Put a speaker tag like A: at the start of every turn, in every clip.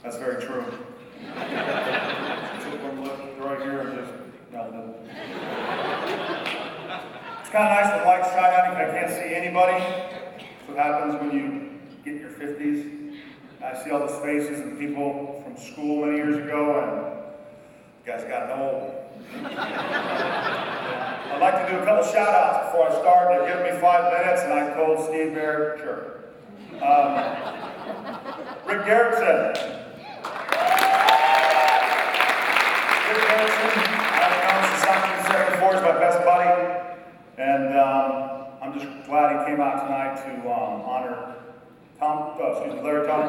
A: That's very true. Took one look right here and just melted. It's kind of nice when lights shine on you and I can't see anybody. That's what happens when you get in your 50s. I see all the faces of people from school many years ago, and you guys gotten old. I'd like to do a couple shout-outs before I start. They've given me 5 minutes, and I told Steve Bear, sure. Rick Garrettson. Rick Garrettson, I've known since 1974, is my best buddy, and I'm just glad he came out tonight to honor Larry Tom.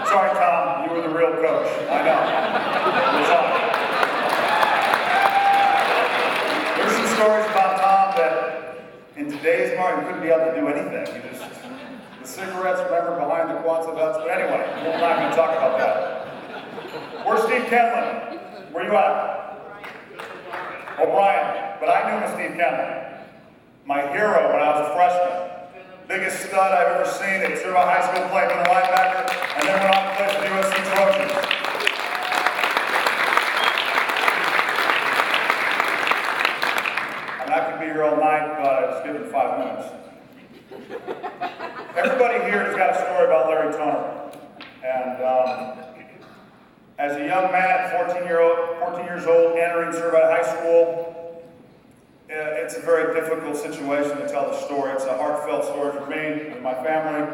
A: Sorry, Tom, you were the real coach. I know. There's some stories about Tom that in today's market you couldn't be able to do anything. The cigarettes, remember, behind the Kwanzaa belts. But anyway, we're not going to talk about that. Where's Steve Kenlin? Where you at? O'Brien. But I knew Steve Kenlin. My hero when I was a freshman. Biggest stud I've ever seen at Cervant High School, played with a linebacker, and then went on to play for the USC Trojans. I could be here all night, but I was given 5 minutes. Everybody here has got a story about Larry Toner. And as a young man, 14 years old, entering Cervant High School, it's a very difficult situation to tell the story. It's a heartfelt story for me and my family.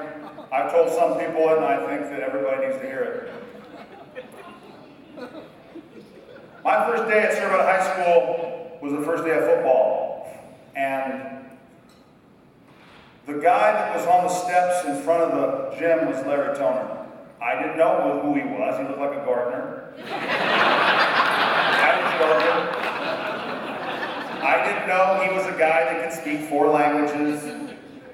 A: I've told some people it, and I think that everybody needs to hear it. My first day at Cervant High School was the first day of football. And the guy that was on the steps in front of the gym was Larry Toner. I didn't know who he was. He looked like a gardener. I was joking. I didn't know he was a guy that could speak 4 languages.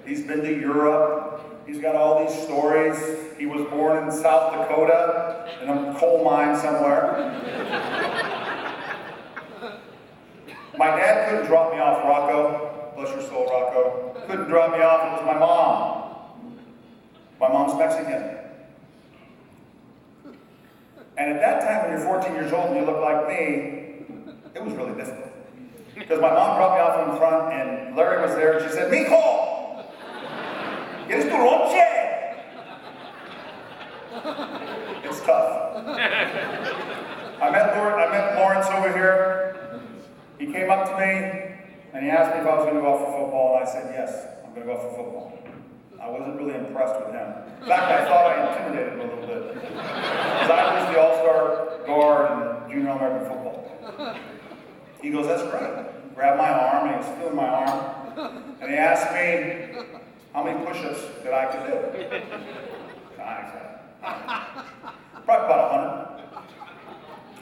A: He's been to Europe. He's got all these stories. He was born in South Dakota in a coal mine somewhere. My dad couldn't drop me off, Rocco. Bless your soul, Rocco. Couldn't drop me off. It was my mom. My mom's Mexican. And at that time, when you're 14 years old and you look like me, it was really difficult. Because my mom brought me off in front, and Larry was there, and she said, "Mijo, ¿quieres tu lonche?" It's tough. I met Lawrence over here. He came up to me, and he asked me if I was going to go out for football, and I said, yes, I'm going to go out for football. I wasn't really impressed with him. In fact, I thought I intimidated him a little bit. Because I was the all-star guard in junior American football. He goes, that's great. He grabbed my arm, and he was feeling my arm. And he asked me how many push-ups that I could do. I said, probably about 100.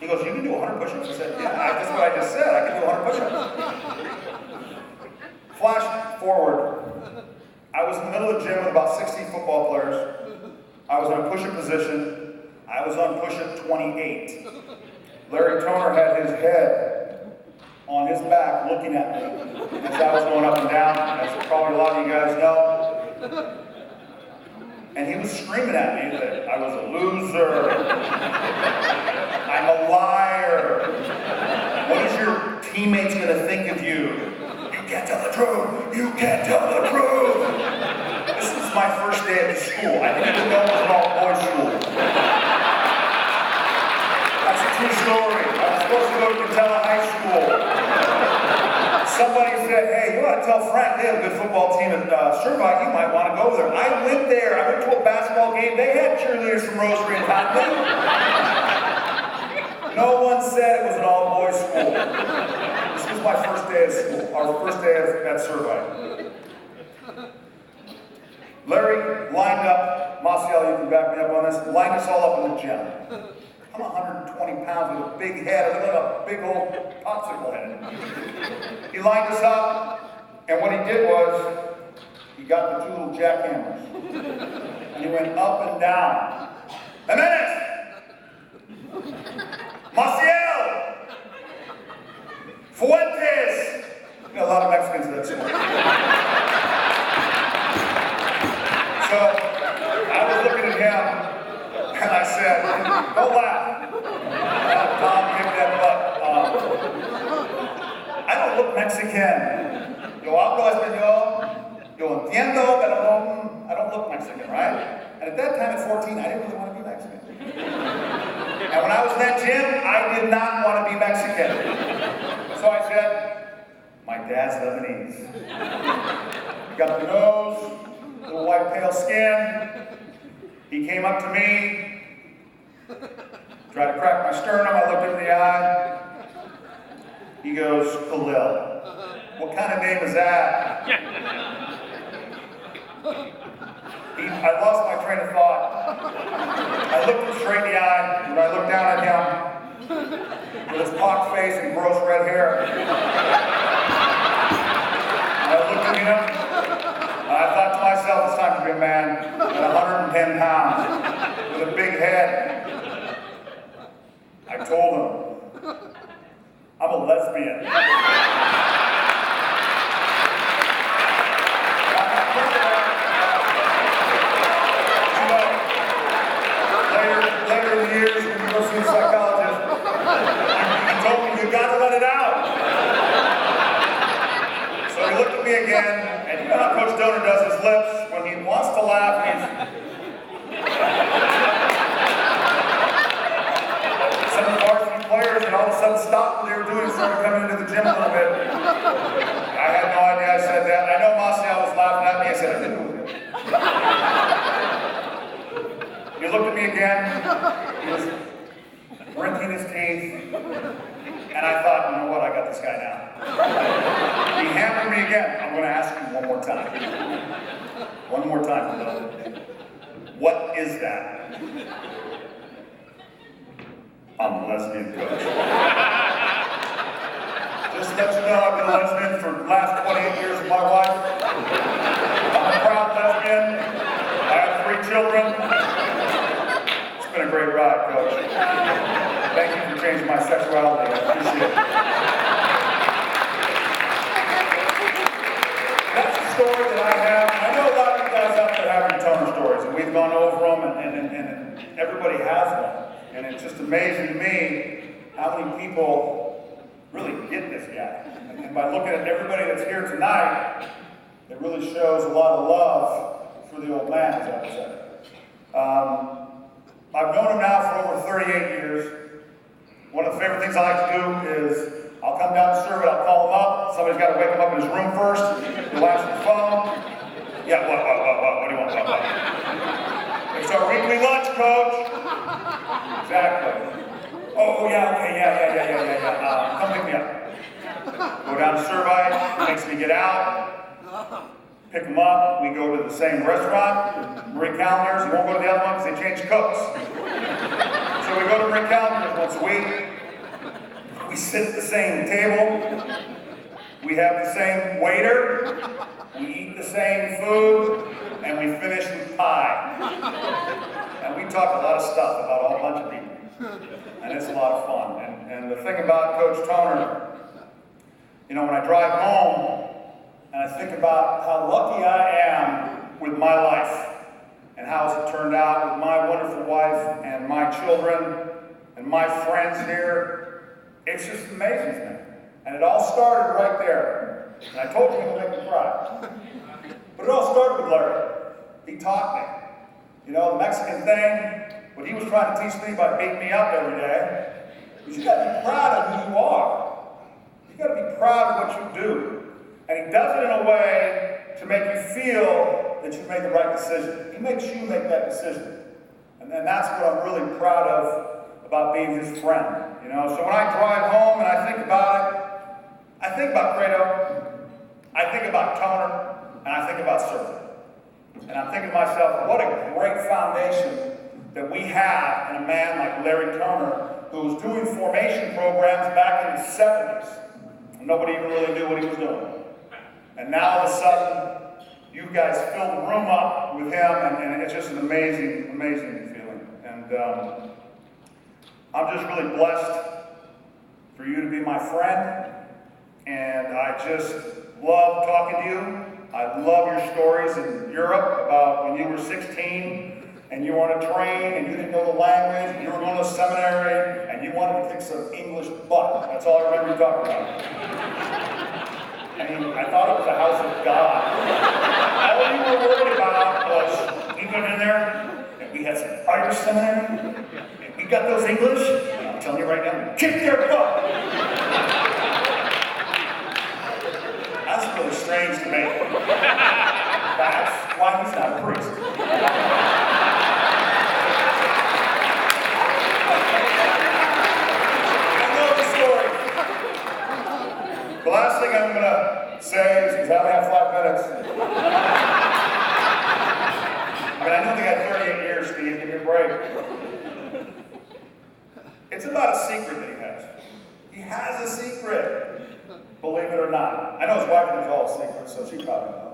A: He goes, you can do 100 push-ups? I said, yeah, that's what I just said. I can do 100 push-ups. Flash forward. I was in the middle of the gym with about 60 football players. I was in a push-up position. I was on push-up 28. Larry Toner had his head on his back looking at me as I was going up and down, as probably a lot of you guys know. And he was screaming at me that I was a loser. I'm a liar. What is your teammates going to think of you? You can't tell the truth. You can't tell the truth. This was my first day at the school. I didn't even know it was an all-boys school. That's a true story. I was supposed to go to Catella High School. Somebody said, hey, you want to tell Frank they have a good football team at Cervant, you might want to go there. I went there. I went to a basketball game. They had cheerleaders from Rosary and Conley. No one said it was an all-boys school. This was my first day at school, our first day at Cervant. Larry lined up, Marcial, you can back me up on this, lined us all up in the gym. I'm 120 pounds with a big head. I look like a big old popsicle head. He lined us up, and what he did was, he got the 2 little jackhammers, and he went up and down. Jimenez! Maciel! Fuentes! You know, a lot of Mexicans in that school. So, I was looking at him, I said, go laugh. Tom kicked that butt. I don't look Mexican. Yo hablo español. Yo entiendo, pero I don't look Mexican, right? And at that time, at 14, I didn't really want to be Mexican. And when I was in that gym, I did not want to be Mexican. So I said, my dad's Lebanese. Got the nose, little white pale skin. He came up to me, tried to crack my sternum. I looked him in the eye. He goes, Kalil. What kind of name is that? I lost my train of thought. I looked him straight in the eye, and I looked down at him with his pocked face and gross red hair. And I looked at him, and I thought to myself, it's time to be a man at 110 pounds with a big head. I told him, I'm a lesbian. Later in the years, when you go see a psychologist, he told me, you gotta let it out. So he looked at me again, and you know how Coach Donor does his lips when he wants to laugh, some of the varsity players, and all of a sudden stopped what they were doing and started coming into the gym a little bit. I had no idea I said that. I know Marcial was laughing at me. I said, I didn't know it. He looked at me again. He was wrinkling his teeth. And I thought, you know what? I got this guy now. He hammered me again. I'm going to ask you one more time. One more time, Kalil. What is that? I'm a lesbian, coach. Just to let you know, I've been a lesbian for the last 28 years of my life. I'm a proud lesbian. I have 3 children. It's been a great ride, coach. Thank you for changing my sexuality. I appreciate it. That's a story that I have. I know a lot of you guys out there have your Toner stories, and we've gone over them, and everybody has one. And it's just amazing to me how many people really get this guy. And by looking at everybody that's here tonight, it really shows a lot of love for the old man, as I would say. I've known him now for over 38 years. One of the favorite things I like to do is I'll come down to serve it, I'll call him up. Somebody's got to wake him up in his room first. He'll answer the phone. Yeah, what do you want? What? It's our weekly lunch, coach. Exactly. Oh, yeah, okay, yeah. Come pick me up. Go down to Servite, makes me get out, pick him up. We go to the same restaurant, Marie Callender's. He won't go to the other one because they change cooks. So we go to Marie Callender's once a week. We sit at the same table. We have the same waiter. We eat the same food. And we finish with pie. And we talk a lot of stuff about a whole bunch of people. And it's a lot of fun. And the thing about Coach Toner, you know, when I drive home and I think about how lucky I am with my life and how it's turned out with my wonderful wife and my children and my friends here, it's just amazing to me. And it all started right there. And I told you it would make me cry. But it all started with Larry. He taught me. You know, the Mexican thing, what he was trying to teach me by beating me up every day, is you gotta be proud of who you are. You gotta be proud of what you do. And he does it in a way to make you feel that you made the right decision. He makes you make that decision. And that's what I'm really proud of about being his friend. You know, so when I drive home and I think about it, I think about Credo, I think about Toner, and I think about Surfer. And I'm thinking to myself, what a great foundation that we have in a man like Larry Toner, who was doing formation programs back in the 70s. Nobody even really knew what he was doing. And now all of a sudden, you guys fill the room up with him, and it's just an amazing, amazing feeling. And I'm just really blessed for you to be my friend. And I just love talking to you. I love your stories in Europe about when you were 16 and you were on a train, and you didn't know the language, and you were going to seminary, and you wanted to kick some English butt. That's all I remember you talking about. I mean, I thought it was the house of God. All you were worried about was, you went in there, and we had some Irish seminary, and we got those English, and I'm telling you right now, kick their butt. That's really strange to me. That's why he's not a priest. I know the story. The last thing I'm going to say is, because I only have 5 minutes. I mean, I know they got 38 years, Steve, give me a break. It's about a secret that he has. He has a secret. Believe it or not. I know his wife knows all the secrets, so she probably knows.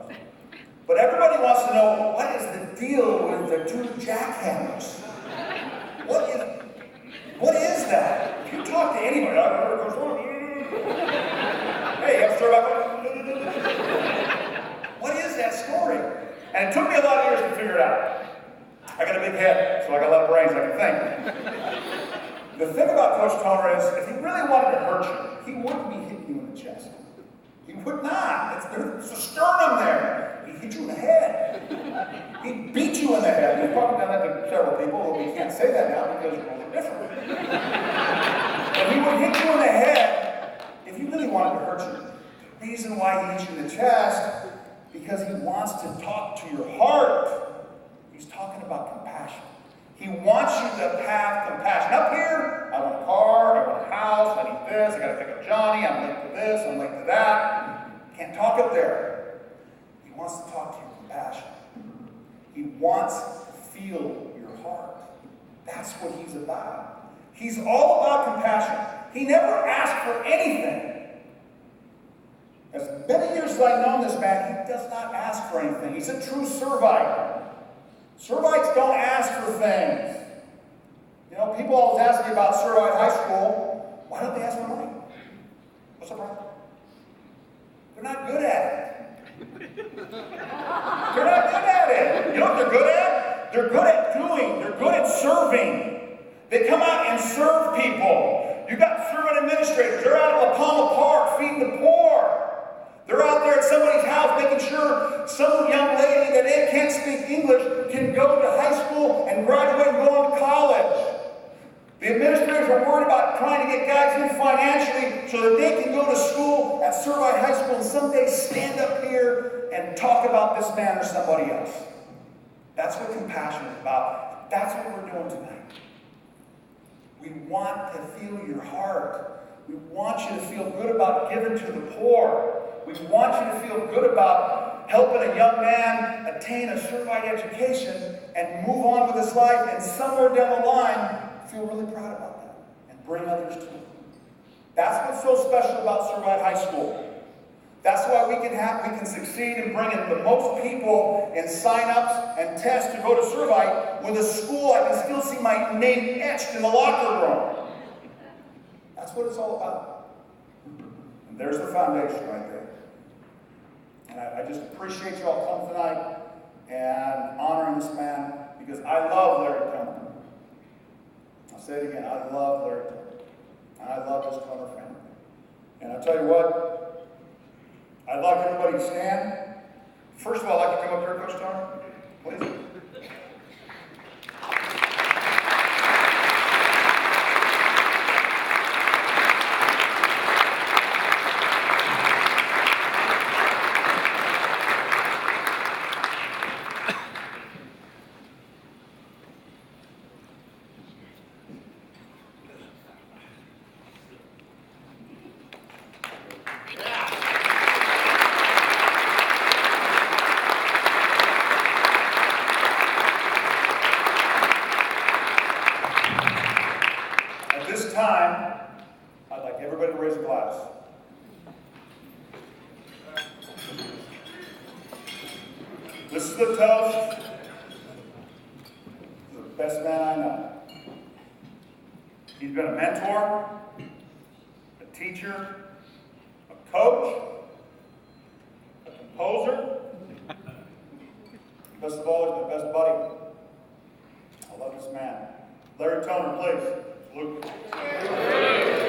A: But everybody wants to know, what is the deal with the 2 jackhammers? What is that? If you talk to anybody, hey, you have a story about what is that story? And it took me a lot of years to figure it out. I got a big head, so I got a lot of brains I can think. The thing about Coach Toner is, if he really wanted to hurt you, he wouldn't be hitting you in the chest. He would not. There's a sternum there. He'd hit you in the head. He'd beat you in the head. He's probably done that to several people, but we can't say that now because rules are different. But he would hit you in the head if he really wanted to hurt you. The reason why he hits you in the chest, because he wants to talk to your heart. He's talking about compassion. He wants you to have compassion. Up here, I want a car, I want a house, I need this, I gotta pick up Johnny, I'm late to this, I'm late to that. Can't talk up there. He wants to talk to you compassion. He wants to feel your heart. That's what he's about. He's all about compassion. He never asked for anything. As many years as I've known this man, he does not ask for anything. He's a true Servite. Servites don't ask for things. You know, people always ask me about Servite High School. Why don't they ask for money? What's the problem? They're not good at it. They're not good at it. You know what they're good at? They're good at doing. They're good at serving. They come out and serve people. You got servant administrators. They're out at La Palma Park feeding the poor. They're out there at somebody's house making sure some young lady that can't speak English can go to high school and graduate and go on to college. The administrators are worried about trying to get guys in financially so that they can go to school at Servite High School and someday stand up here and talk about this man or somebody else. That's what compassion is about. That's what we're doing tonight. We want to feel your heart. We want you to feel good about giving to the poor. We want you to feel good about helping a young man attain a Servite education and move on with his life, and somewhere down the line, feel really proud about that and bring others to it. That's what's so special about Servite High School. That's why we can succeed in bringing the most people in sign-ups and tests to go to Servite. With a school, I can still see my name etched in the locker room. That's what it's all about. And there's the foundation right there. And I just appreciate you all coming tonight and honoring this man, because I love Larry Toner. I'll say it again, I love Larry Toner. And I love this Toner family. And I'll tell you what, I'd like everybody to stand. First of all, I'd like to come up here, Coach Toner, please. I'd like everybody to raise a glass. This is the toast to the best man I know. He's been a mentor, a teacher, a coach, a composer. Best of all, he's my best buddy. I love this man. Larry Toner, please. Luke.